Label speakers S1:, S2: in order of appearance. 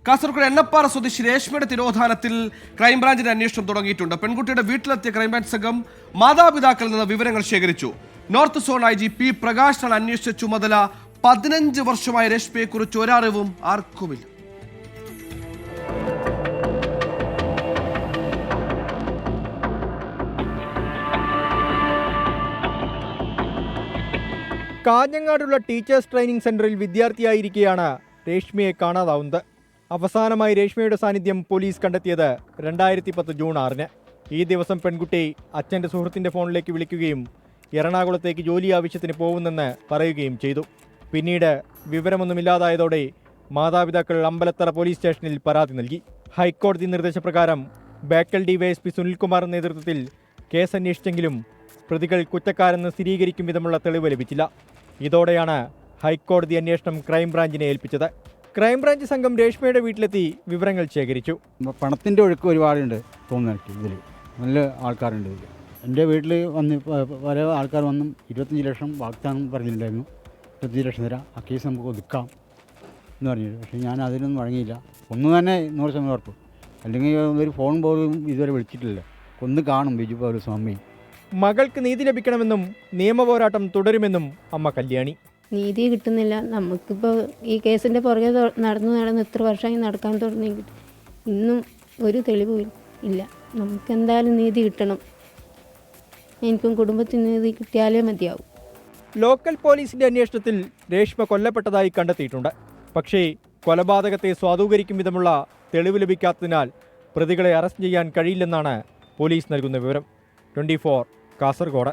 S1: കാസർഗോഡ് എണ്ണപ്പാറ സ്വദേശി രേഷ്മയുടെ തിരോധാനത്തിൽ ക്രൈംബ്രാഞ്ചിന്റെ അന്വേഷണം തുടങ്ങിയിട്ടുണ്ട്. പെൺകുട്ടിയുടെ വീട്ടിലെത്തിയ ക്രൈംബ്രാഞ്ച് സംഘം മാതാപിതാക്കളിൽ നിന്ന് വിവരങ്ങൾ ശേഖരിച്ചു. നോർത്ത് സോൺ IG P പ്രകാശാണ് അന്വേഷിച്ച ചുമതല. 15 വർഷമായി രേഷ്മയെക്കുറിച്ച് ഒരറിവും ആർക്കുമില്ല.
S2: കാഞ്ഞങ്ങാടുള്ള ടീച്ചേഴ്സ് ട്രെയിനിംഗ് സെന്ററിൽ വിദ്യാർത്ഥിയായിരിക്കെയാണ് രേഷ്മയെ കാണാതാവുന്നത്. അവസാനമായി രേഷ്മയുടെ സാന്നിധ്യം പോലീസ് കണ്ടെത്തിയത് 2010 ജൂൺ 6-ന്. ഈ ദിവസം പെൺകുട്ടി അച്ഛൻ്റെ സുഹൃത്തിൻ്റെ ഫോണിലേക്ക് വിളിക്കുകയും എറണാകുളത്തേക്ക് ജോലി ആവശ്യത്തിന് പോകുന്നെന്ന് പറയുകയും ചെയ്തു. പിന്നീട് വിവരമൊന്നുമില്ലാതായതോടെ മാതാപിതാക്കൾ അമ്പലത്തറ പോലീസ് സ്റ്റേഷനിൽ പരാതി നൽകി. ഹൈക്കോടതി നിർദ്ദേശപ്രകാരം ബേക്കൽ DYSP സുനിൽകുമാർ നേതൃത്വത്തിൽ കേസ് അന്വേഷിച്ചെങ്കിലും പ്രതികൾ കുറ്റക്കാരെന്ന് സ്ഥിരീകരിക്കും വിധമുള്ള തെളിവ് ലഭിച്ചില്ല. ഇതോടെയാണ് ഹൈക്കോടതി അന്വേഷണം ക്രൈംബ്രാഞ്ചിനെ ഏൽപ്പിച്ചത്. ക്രൈംബ്രാഞ്ച് സംഘം രേഷ്മയുടെ വീട്ടിലെത്തി വിവരങ്ങൾ ശേഖരിച്ചു.
S3: പണത്തിൻ്റെ ഒഴുക്ക് ഒരുപാടുണ്ട് തോന്നുന്നു. ഇതിൽ നല്ല ആൾക്കാരുണ്ട്. ഇതിൽ എൻ്റെ വീട്ടിൽ വന്ന് പല ആൾക്കാർ വന്നും 25 ലക്ഷം വാഗ്ദാനം പറഞ്ഞിട്ടുണ്ടായിരുന്നു. 25 ലക്ഷം തരാം, ആ കേസ് നമുക്ക് ഒതുക്കാം എന്ന് പറഞ്ഞിട്ട്. പക്ഷേ ഞാൻ അതിനൊന്നും വഴങ്ങിയില്ല. ഒന്നും തന്നെ 100% ഉറപ്പ്. അല്ലെങ്കിൽ ഒരു ഫോൺ പോലും ഇതുവരെ വിളിച്ചിട്ടില്ല. ഒന്ന് കാണും ബിജു പൗരസ്വാമി.
S2: മകൾക്ക് നീതി ലഭിക്കണമെന്നും നിയമപോരാട്ടം തുടരുമെന്നും അമ്മ കല്യാണി.
S4: നീതി കിട്ടുന്നില്ല. നമുക്കിപ്പോൾ ഈ കേസിൻ്റെ പുറകെ നടന്ന് ഇത്ര വർഷമായി നടക്കാൻ തുടങ്ങിയിട്ട് ഇന്നും ഒരു തെളിവും ഇല്ല. നമുക്കെന്തായാലും നീതി കിട്ടണം. എനിക്കും കുടുംബത്തിന് നീതി കിട്ടിയാലേ മതിയാവും.
S2: ലോക്കൽ പോലീസിന്റെ അന്വേഷണത്തിൽ രേഷ്മ കൊല്ലപ്പെട്ടതായി കണ്ടെത്തിയിട്ടുണ്ട്. പക്ഷേ കൊലപാതകത്തെ സ്വാധൂകരിക്കും വിധമുള്ള തെളിവ് ലഭിക്കാത്തതിനാൽ പ്രതികളെ അറസ്റ്റ് ചെയ്യാൻ കഴിയില്ലെന്നാണ് പോലീസ് നൽകുന്ന വിവരം. 24 കാസർഗോഡ്.